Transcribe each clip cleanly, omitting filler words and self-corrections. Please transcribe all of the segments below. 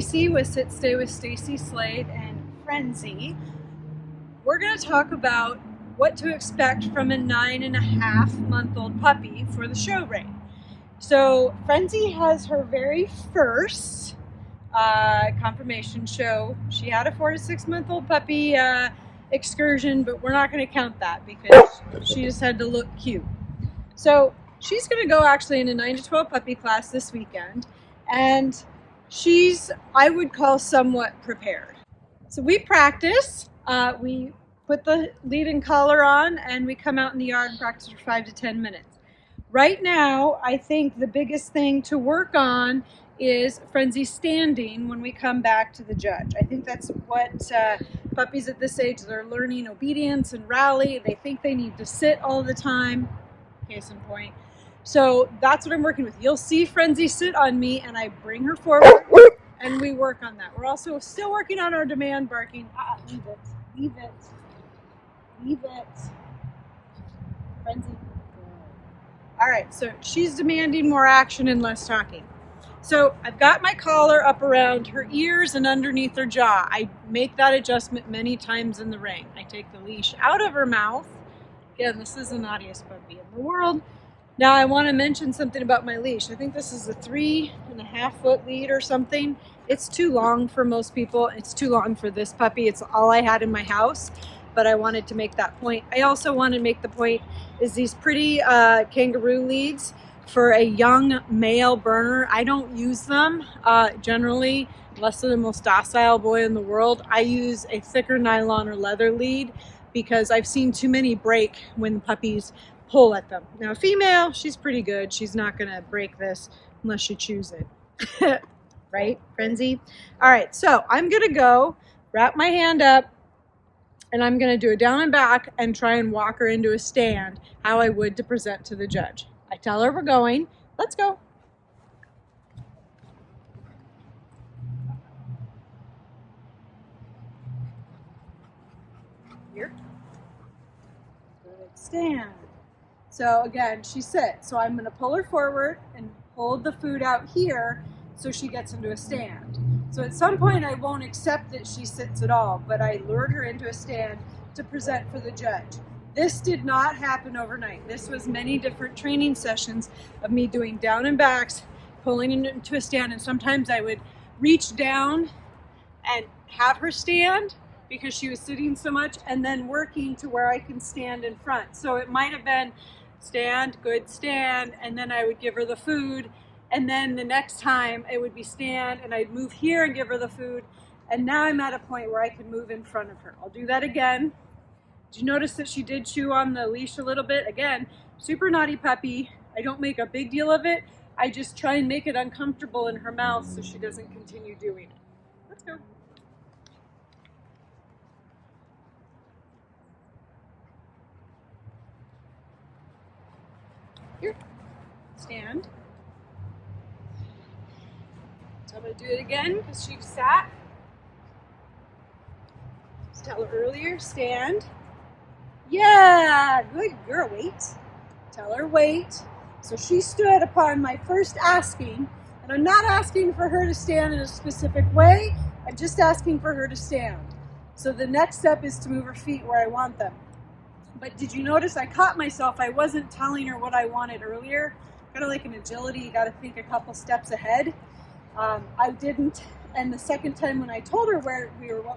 Stacy with Sitstay with Stacy, Slade, and Frenzy. We're going to talk about what to expect from a 9.5-month-old puppy for the show ring. So Frenzy has her very first confirmation show. She had a 4 to 6 month old puppy excursion, but we're not going to count that because she just had to look cute. So she's going to go actually in a 9 to 12 puppy class this weekend, and she's, I would call, somewhat prepared. So we practice, we put the lead and collar on, and we come out in the yard and practice for 5 to 10 minutes. Right now, I think the biggest thing to work on is Frenzy standing when we come back to the judge. I think that's what puppies at this age, they're learning obedience and rally. They think they need to sit all the time, case in point. So that's what I'm working with. You'll see Frenzy sit on me and I bring her forward and we work on that. We're also still working on our demand barking. Leave it, leave it, leave it. Frenzy. All right, so she's demanding more action and less talking. So I've got my collar up around her ears and underneath her jaw. I make that adjustment many times in the ring. I take the leash out of her mouth. Again, this is the naughtiest puppy in the world. Now I want to mention something about my leash. I think this is a 3.5 foot lead or something. It's too long for most people. It's too long for this puppy. It's all I had in my house, but I wanted to make that point. I also want to make the point is these pretty kangaroo leads for a young male burner. I don't use them generally, unless they're the most docile boy in the world. I use a thicker nylon or leather lead because I've seen too many break when puppies pull at them. Now, a female, she's pretty good. She's not gonna break this unless you choose it. Right, Frenzy? All right, so I'm gonna go wrap my hand up and I'm gonna do a down and back and try and walk her into a stand how I would to present to the judge. I tell her we're going. Let's go. Here. Good stand. So again, she sits. So I'm going to pull her forward and hold the food out here so she gets into a stand. So at some point I won't accept that she sits at all, but I lured her into a stand to present for the judge. This did not happen overnight. This was many different training sessions of me doing down and backs, pulling into a stand, and sometimes I would reach down and have her stand because she was sitting so much, and then working to where I can stand in front. So it might have been stand, good stand, and then I would give her the food, and then the next time it would be stand, and I'd move here and give her the food, and now I'm at a point where I can move in front of her. I'll do that again. Did you notice that she did chew on the leash a little bit? Again, super naughty puppy. I don't make a big deal of it. I just try and make it uncomfortable in her mouth so she doesn't continue doing it. Let's go. Here, stand. So I'm gonna do it again because she sat. Just tell her earlier, stand. Yeah, good girl, wait. Tell her wait. So she stood upon my first asking, and I'm not asking for her to stand in a specific way, I'm just asking for her to stand. So the next step is to move her feet where I want them. But did you notice I caught myself? I wasn't telling her what I wanted earlier. Kind of like an agility, you gotta think a couple steps ahead. I didn't, and the second time when I told her what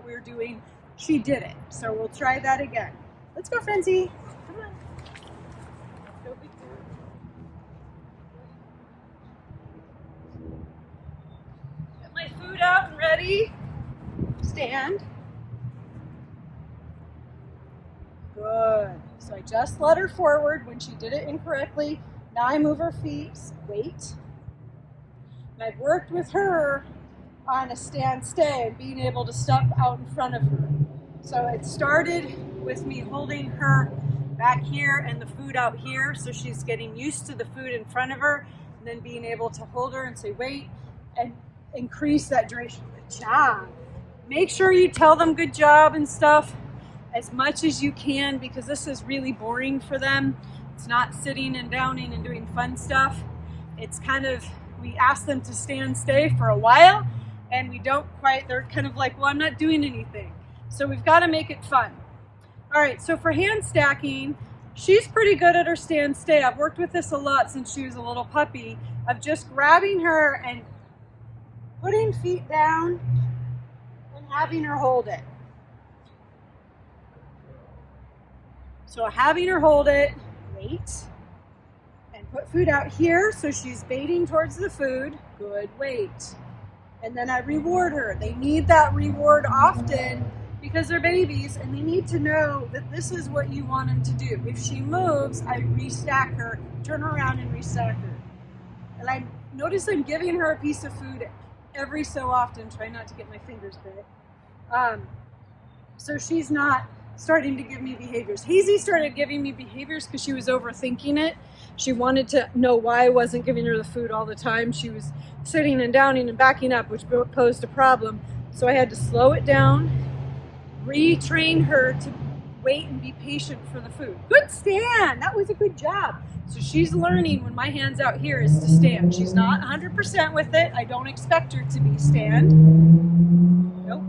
we were doing, she did it. So we'll try that again. Let's go, Frenzy. Come on. Go, big girl. Get my food out and ready. Stand. Good. So I just led her forward when she did it incorrectly. Now I move her feet. Wait. And I've worked with her on a stand stay and being able to step out in front of her. So it started with me holding her back here and the food out here, so she's getting used to the food in front of her, and then being able to hold her and say wait and increase that duration. Good job. Make sure you tell them good job and stuff as much as you can, because this is really boring for them. It's not sitting and downing and doing fun stuff. It's kind of, we ask them to stand stay for a while, and we don't quite, they're kind of like, well, I'm not doing anything. So we've got to make it fun. All right, so for hand stacking, she's pretty good at her stand stay. I've worked with this a lot since she was a little puppy, of just grabbing her and putting feet down and having her hold it. So having her hold it, wait, and put food out here so she's baiting towards the food. Good, wait. And then I reward her. They need that reward often because they're babies and they need to know that this is what you want them to do. If she moves, I restack her, turn her around and restack her. And I notice I'm giving her a piece of food every so often, try not to get my fingers bit. So she's not starting to give me behaviors. Hazy started giving me behaviors because she was overthinking it. She wanted to know why I wasn't giving her the food all the time. She was sitting and downing and backing up, which posed a problem. So I had to slow it down, retrain her to wait and be patient for the food. Good stand, that was a good job. So she's learning when my hand's out here is to stand. She's not 100% with it. I don't expect her to be stand. Nope.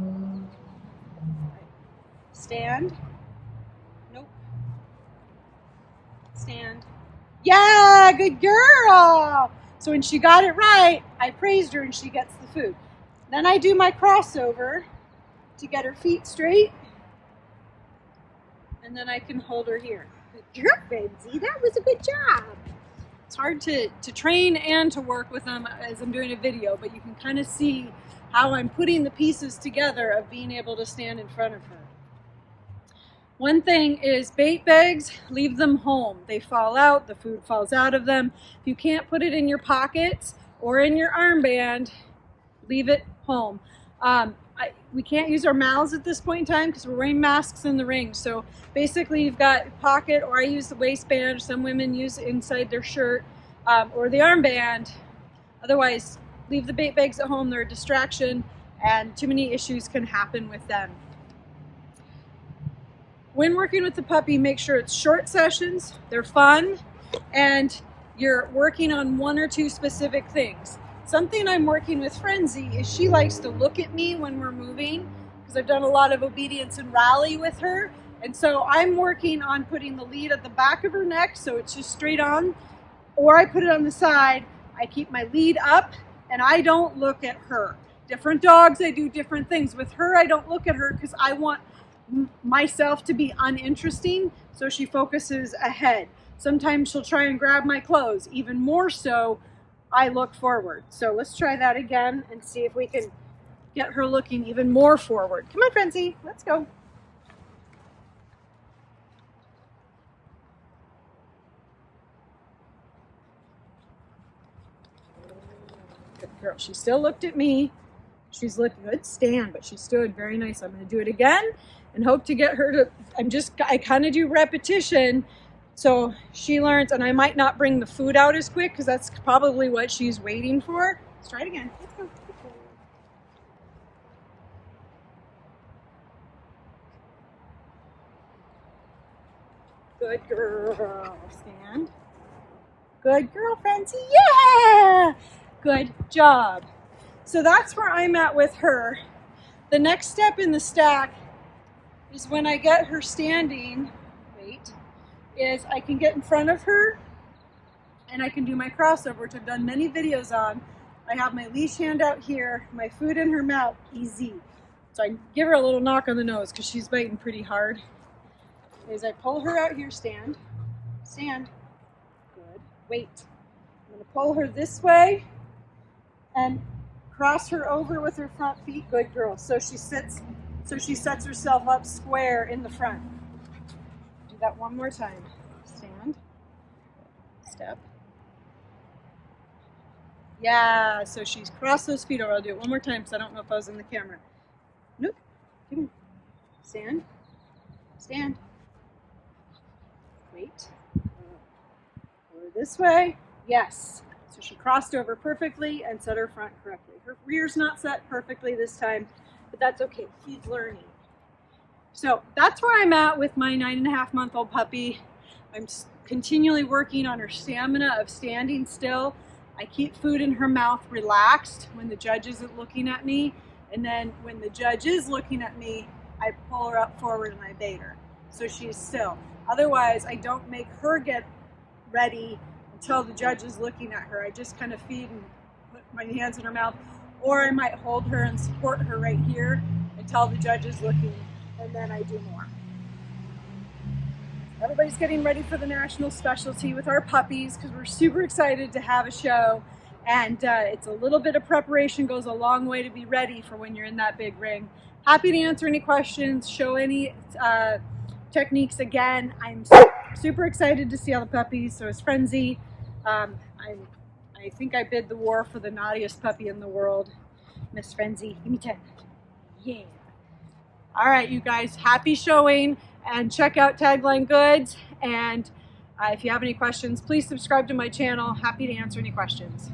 Stand. Nope. Stand. Yeah, good girl. So when she got it right, I praised her and she gets the food. Then I do my crossover to get her feet straight. And then I can hold her here. Good girl, Benzie. That was a good job. It's hard to train and to work with them as I'm doing a video, but you can kind of see how I'm putting the pieces together of being able to stand in front of her. One thing is bait bags, leave them home. They fall out, the food falls out of them. If you can't put it in your pockets or in your armband, leave it home. We can't use our mouths at this point in time because we're wearing masks in the ring. So basically you've got a pocket, or I use the waistband. Some women use it inside their shirt or the armband. Otherwise, leave the bait bags at home. They're a distraction and too many issues can happen with them. When working with the puppy, make sure it's short sessions, they're fun, and you're working on one or two specific things. Something I'm working with Frenzy is she likes to look at me when we're moving, because I've done a lot of obedience and rally with her. And so I'm working on putting the lead at the back of her neck so it's just straight on, or I put it on the side. I keep my lead up and I don't look at her. Different dogs, I do different things. With her, I don't look at her because I want myself to be uninteresting, so she focuses ahead. Sometimes she'll try and grab my clothes. Even more so, I look forward. So let's try that again and see if we can get her looking even more forward. Come on, Frenzy, let's go. Good girl. She still looked at me. She's looking good stand, but she stood very nice. I'm going to do it again and hope to get her to, I kind of do repetition so she learns, and I might not bring the food out as quick because that's probably what she's waiting for. Let's try it again. Let's go. Good girl. Stand. Good girl, Frenzy. Yeah! Good job. So that's where I'm at with her. The next step in the stack is when I get her standing, is I can get in front of her and I can do my crossover, which I've done many videos on. I have my leash hand out here, my food in her mouth, easy. So I give her a little knock on the nose because she's biting pretty hard. As I pull her out here, stand, stand, good, wait. I'm gonna pull her this way and cross her over with her front feet, good girl. So she sets herself up square in the front. Do that one more time. Stand, step. Yeah, so she's crossed those feet over. I'll do it one more time because I don't know if I was in the camera. Nope, come here. Stand, stand. Wait. Over this way, yes. So she crossed over perfectly and set her front correctly. Her rear's not set perfectly this time, but that's okay, she's learning. So that's where I'm at with my 9.5-month-old puppy. I'm continually working on her stamina of standing still. I keep food in her mouth relaxed when the judge isn't looking at me. And then when the judge is looking at me, I pull her up forward and I bait her. So she's still. Otherwise, I don't make her get ready until the judge is looking at her. I just kind of feed and put my hands in her mouth. Or I might hold her and support her right here until the judge is looking, and then I do more. Everybody's getting ready for the national specialty with our puppies because we're super excited to have a show. And it's a little bit of preparation, goes a long way to be ready for when you're in that big ring. Happy to answer any questions, show any techniques again. I'm super excited to see all the puppies. So is Frenzy. I think I bid the war for the naughtiest puppy in the world, Miss Frenzy. Give me 10. Yeah. All right, you guys, happy showing, and check out Tagline Goods. And if you have any questions, please subscribe to my channel. Happy to answer any questions.